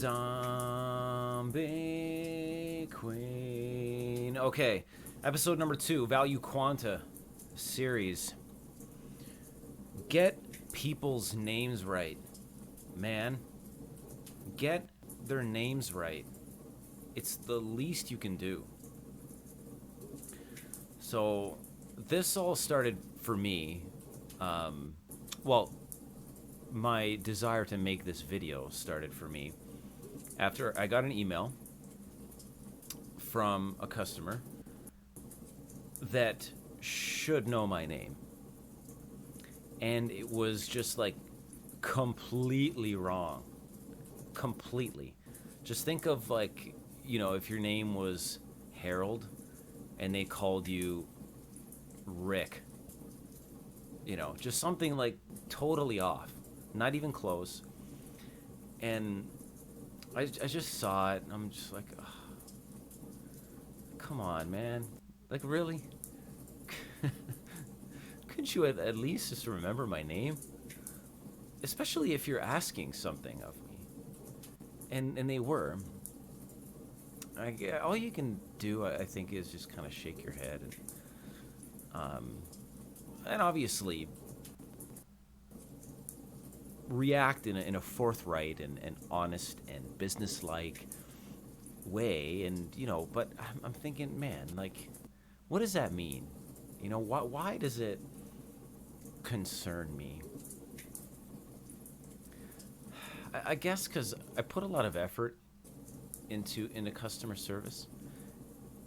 Zombie Queen. Okay, episode number 2, Value Quanta series. Get people's names right, man. Get their names right. It's the least you can do. So, this all started for me. Well, my desire to make this video started for me after I got an email from a customer that should know my name. And it was just like completely wrong. Completely. Just think of like, if your name was Harold and they called you Rick. Just something like totally off. Not even close. And I just saw it and I'm just like, ugh. Come on, man. Like, really? Couldn't you at least just remember my name? Especially if you're asking something of me. And they were. All you can do, I think, is just kind of shake your head. And obviously react in a forthright and honest and businesslike way. And, but I'm thinking, man, like, what does that mean? Why does it concern me? I guess because I put a lot of effort into customer service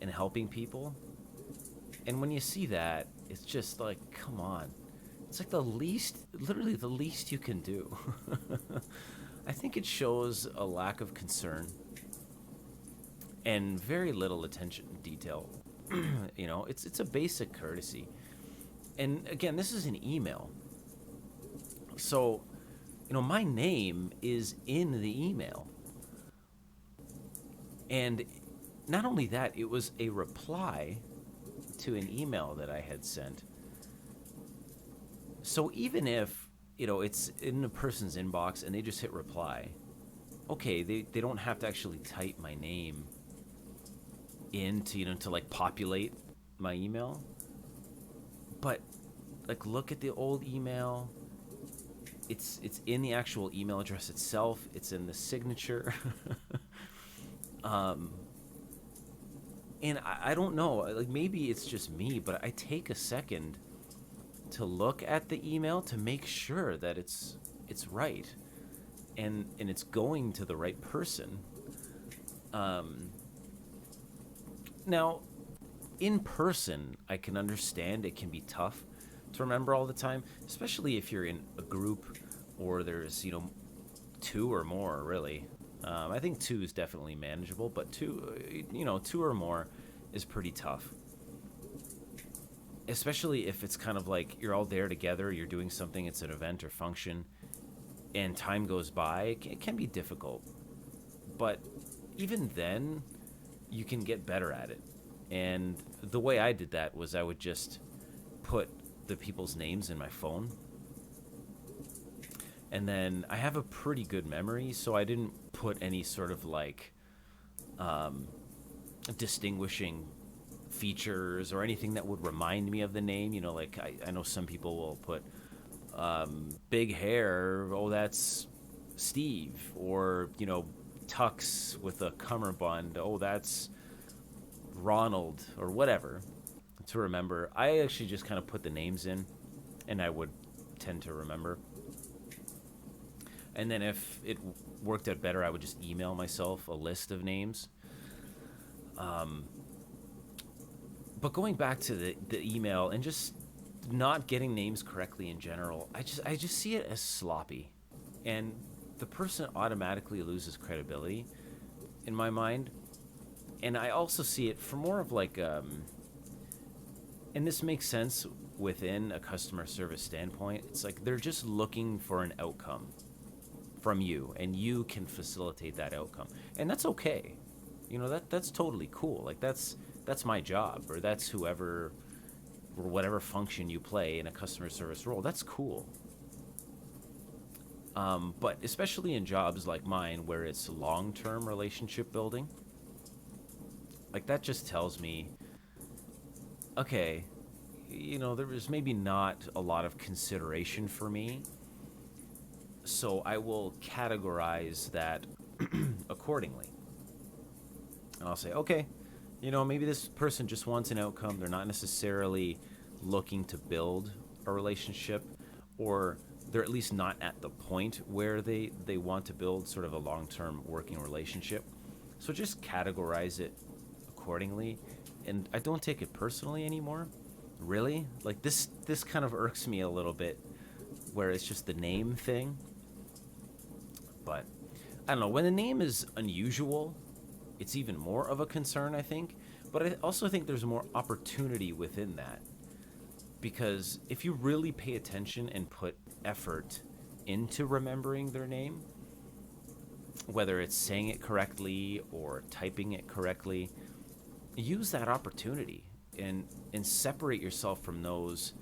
and helping people. And when you see that, it's just like, come on. It's like literally the least you can do. I think it shows a lack of concern and very little attention to detail. It's a basic courtesy. And again, this is an email. So, my name is in the email. And not only that, it was a reply to an email that I had sent. So even if, it's in a person's inbox and they just hit reply, okay, they don't have to actually type my name in to like populate my email. But like, look at the old email. It's in the actual email address itself. It's in the signature. And I don't know, like maybe it's just me, but I take a second to look at the email to make sure that it's right and it's going to the right person. Now, in person, I can understand it can be tough to remember all the time, especially if you're in a group or there's, 2 or more, really. I think 2 is definitely manageable, but 2 or more is pretty tough. Especially if it's kind of like you're all there together, you're doing something, it's an event or function, and time goes by, it can be difficult. But even then, you can get better at it. And the way I did that was I would just put the people's names in my phone. And then I have a pretty good memory, so I didn't put any sort of like distinguishing features or anything that would remind me of the name. Like I know some people will put big hair, oh, that's Steve. Or, tux with a cummerbund, oh, that's Ronald, or whatever, to remember. I actually just kind of put the names in, and I would tend to remember. And then if it worked out better, I would just email myself a list of names. But going back to the email and just not getting names correctly in general, I just see it as sloppy. And the person automatically loses credibility in my mind. And I also see it for more of like, and this makes sense within a customer service standpoint. It's like they're just looking for an outcome from you, and you can facilitate that outcome, and that's okay. That's totally cool. Like that's my job, or that's whoever or whatever function you play in a customer service role. That's cool. But especially in jobs like mine where it's long-term relationship building, like that just tells me, okay, there is maybe not a lot of consideration for me, so I will categorize that accordingly. And I'll say, okay, maybe this person just wants an outcome. They're not necessarily looking to build a relationship, or they're at least not at the point where they want to build sort of a long-term working relationship. So just categorize it accordingly. And I don't take it personally anymore. Really? Like this kind of irks me a little bit, where it's just the name thing. But I don't know, when the name is unusual, it's even more of a concern, I think. But I also think there's more opportunity within that. Because if you really pay attention and put effort into remembering their name, whether it's saying it correctly or typing it correctly, use that opportunity and separate yourself from those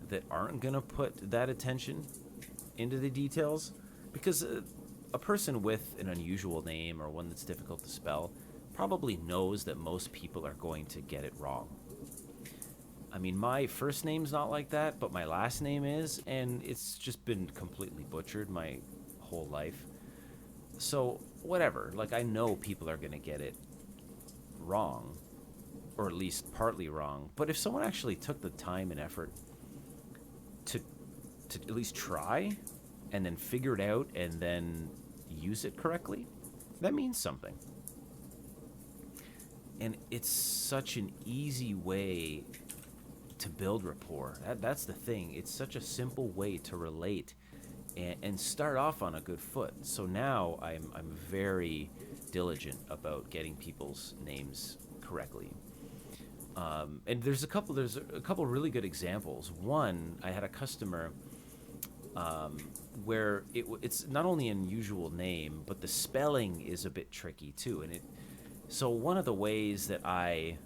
that aren't going to put that attention into the details. Because a person with an unusual name or one that's difficult to spell probably knows that most people are going to get it wrong. I mean, my first name's not like that, but my last name is, and it's just been completely butchered my whole life. So, whatever. Like, I know people are going to get it wrong, or at least partly wrong. But if someone actually took the time and effort to at least try, and then figure it out, and then use it correctly, that means something. And it's such an easy way to build rapport. That's the thing. It's such a simple way to relate and start off on a good foot. So now I'm very diligent about getting people's names correctly. And there's a couple really good examples. One, I had a customer where it's not only an unusual name, but the spelling is a bit tricky too. So one of the ways that I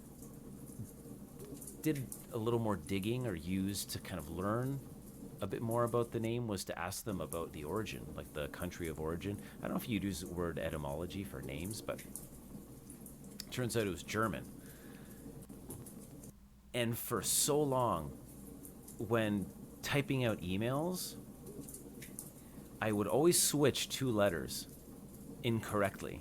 did a little more digging or used to kind of learn a bit more about the name was to ask them about the origin, like the country of origin. I don't know if you'd use the word etymology for names, but it turns out it was German. And for so long, when typing out emails, I would always switch two letters incorrectly.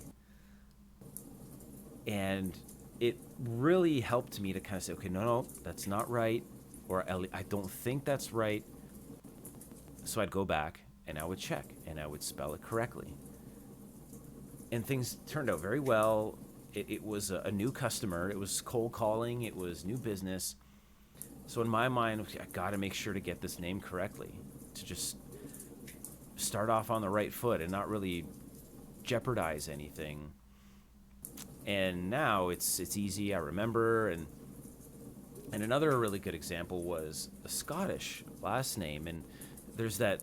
And it really helped me to kind of say, okay, no, that's not right. Or I don't think that's right. So I'd go back and I would check and I would spell it correctly. And things turned out very well. It was a new customer. It was cold calling. It was new business. So in my mind, I got to make sure to get this name correctly, to just start off on the right foot and not really jeopardize anything. And now it's easy. I remember. And another really good example was a Scottish last name. And there's that,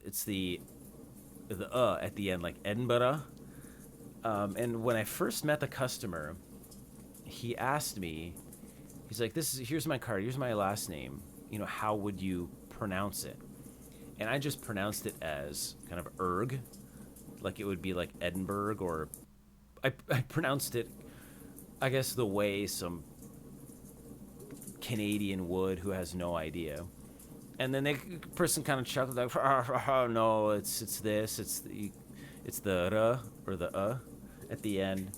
it's the at the end, like Edinburgh. And when I first met the customer, he asked me, he's like, here's my card, here's my last name. How would you pronounce it? And I just pronounced it as kind of erg, like it would be like Edinburgh, or I pronounced it, I guess, the way some Canadian would who has no idea. And then the person kind of chuckled like, oh, no, it's this, it's the r or the at the end.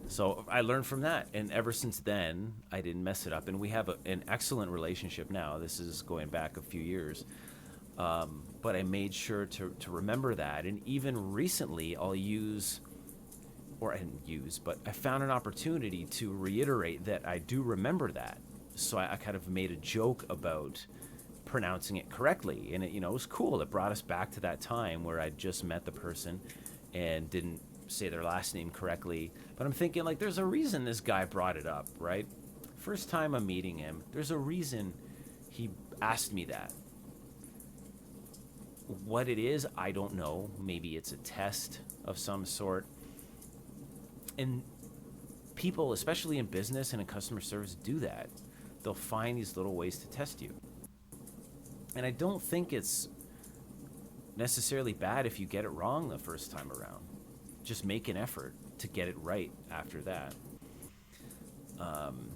So I learned from that, and ever since then, I didn't mess it up. And we have an excellent relationship now. This is going back a few years. But I made sure to remember that. And even recently, I found an opportunity to reiterate that I do remember that. So I kind of made a joke about pronouncing it correctly. And it was cool. It brought us back to that time where I just met the person and didn't say their last name correctly. But I'm thinking, like, there's a reason this guy brought it up, right? First time I'm meeting him, there's a reason he asked me that. What it is, I don't know. Maybe it's a test of some sort. And people, especially in business and in customer service, do that. They'll find these little ways to test you. And I don't think it's necessarily bad if you get it wrong the first time around. Just make an effort to get it right after that. Um,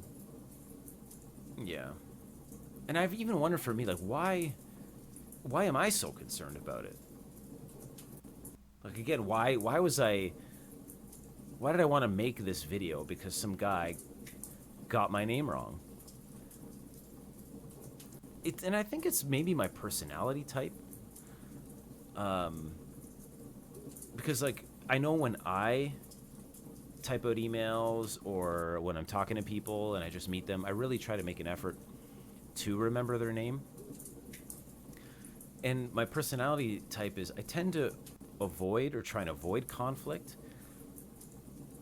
yeah. And I've even wondered for me, like, why am I so concerned about it? Like, again, why did I want to make this video? Because some guy got my name wrong. And I think it's maybe my personality type. Because, like, I know when I type out emails or when I'm talking to people and I just meet them, I really try to make an effort to remember their name. And my personality type is I tend to avoid or try and avoid conflict.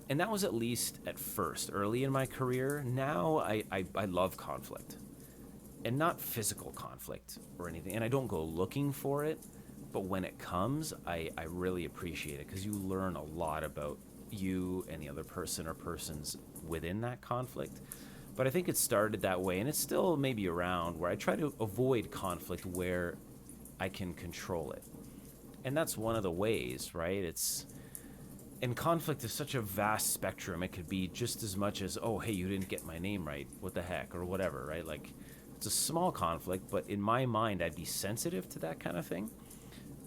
And that was at least at first, early in my career. Now I love conflict. And not physical conflict or anything. And I don't go looking for it. But when it comes, I really appreciate it because you learn a lot about you and the other person or persons within that conflict. But I think it started that way, and it's still maybe around where I try to avoid conflict where I can control it. And that's one of the ways, right? And conflict is such a vast spectrum. It could be just as much as, oh, hey, you didn't get my name right. What the heck? Or whatever, right? Like, it's a small conflict, but in my mind, I'd be sensitive to that kind of thing.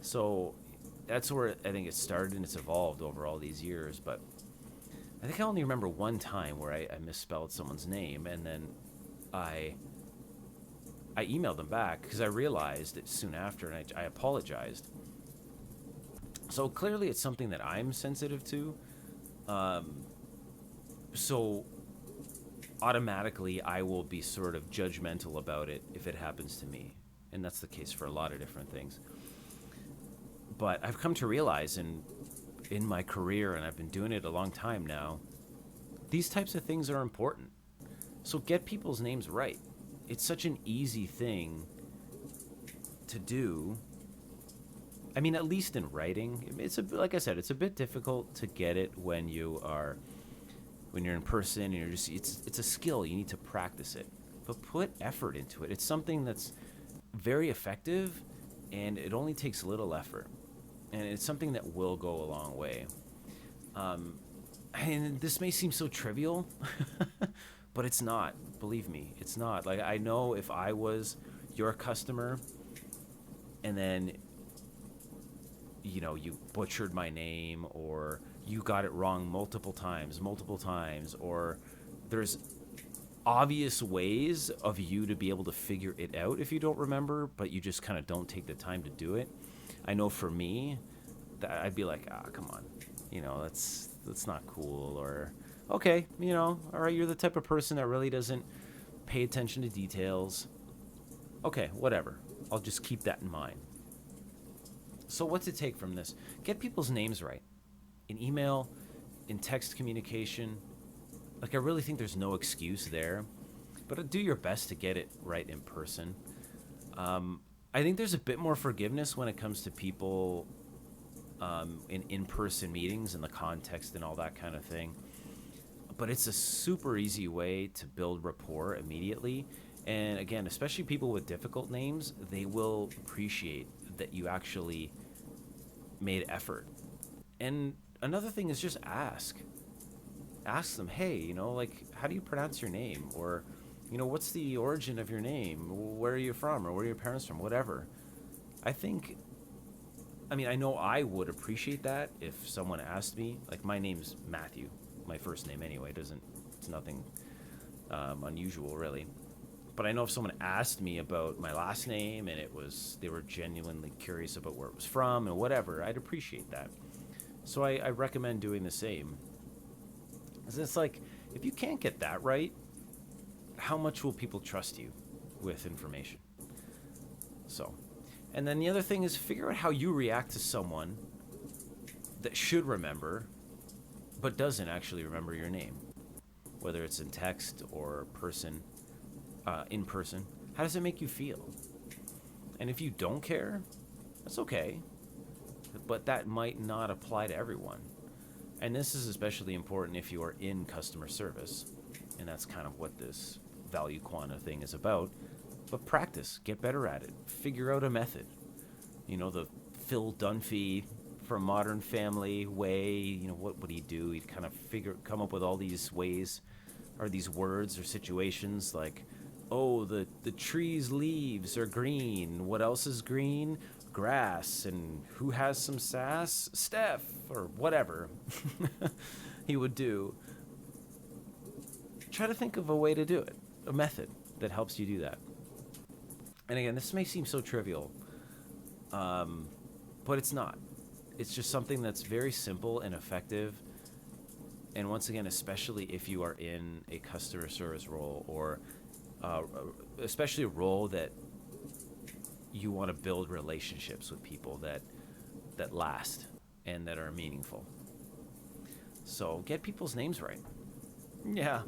So that's where I think it started, and it's evolved over all these years. But I think I only remember one time where I misspelled someone's name, and then I emailed them back because I realized it soon after, and I apologized. So clearly it's something that I'm sensitive to. So automatically I will be sort of judgmental about it if it happens to me. And that's the case for a lot of different things. But I've come to realize in my career, and I've been doing it a long time now, these types of things are important. So get people's names right. It's such an easy thing to do. I mean, at least in writing, like I said, it's a bit difficult to get it when you're in person and it's a skill. You need to practice it, but put effort into it. It's something that's very effective, and it only takes little effort, and it's something that will go a long way. And this may seem so trivial, but it's not. Believe me, it's not. Like, I know if I was your customer, and then you butchered my name, or you got it wrong multiple times, or there's obvious ways of you to be able to figure it out if you don't remember, but you just kind of don't take the time to do it. I know for me, that I'd be like, come on, that's not cool, or okay, all right, you're the type of person that really doesn't pay attention to details. Okay, whatever. I'll just keep that in mind. So what's it take from this? Get people's names right. In email, in text communication. Like, I really think there's no excuse there. But do your best to get it right in person. I think there's a bit more forgiveness when it comes to people in in-person meetings and the context and all that kind of thing. But it's a super easy way to build rapport immediately. And again, especially people with difficult names, they will appreciate that you actually made effort. And another thing is just ask them, hey, like, how do you pronounce your name? Or, what's the origin of your name? Where are you from? Or where are your parents from? Whatever. I know I would appreciate that if someone asked me. Like, my name's Matthew, my first name anyway. It's nothing unusual, really. But I know if someone asked me about my last name and they were genuinely curious about where it was from and whatever, I'd appreciate that. So I recommend doing the same. It's like, if you can't get that right, how much will people trust you with information? So, and then the other thing is figure out how you react to someone that should remember, but doesn't actually remember your name. Whether it's in text or in person, how does it make you feel? And if you don't care, that's okay, but that might not apply to everyone. And this is especially important if you are in customer service, and that's kind of what this valuequanta thing is about. But practice, get better at it, figure out a method. The Phil Dunphy from Modern Family way. What would he do? He'd kind of come up with all these ways, or these words or situations like, oh, the tree's leaves are green. What else is green? Grass. And who has some sass? Steph, or whatever he would do. Try to think of a way to do it, a method that helps you do that. And again, this may seem so trivial, but it's not. It's just something that's very simple and effective. And once again, especially if you are in a customer service role, or especially a role that you want to build relationships with people that last and that are meaningful. So get people's names right. Yeah,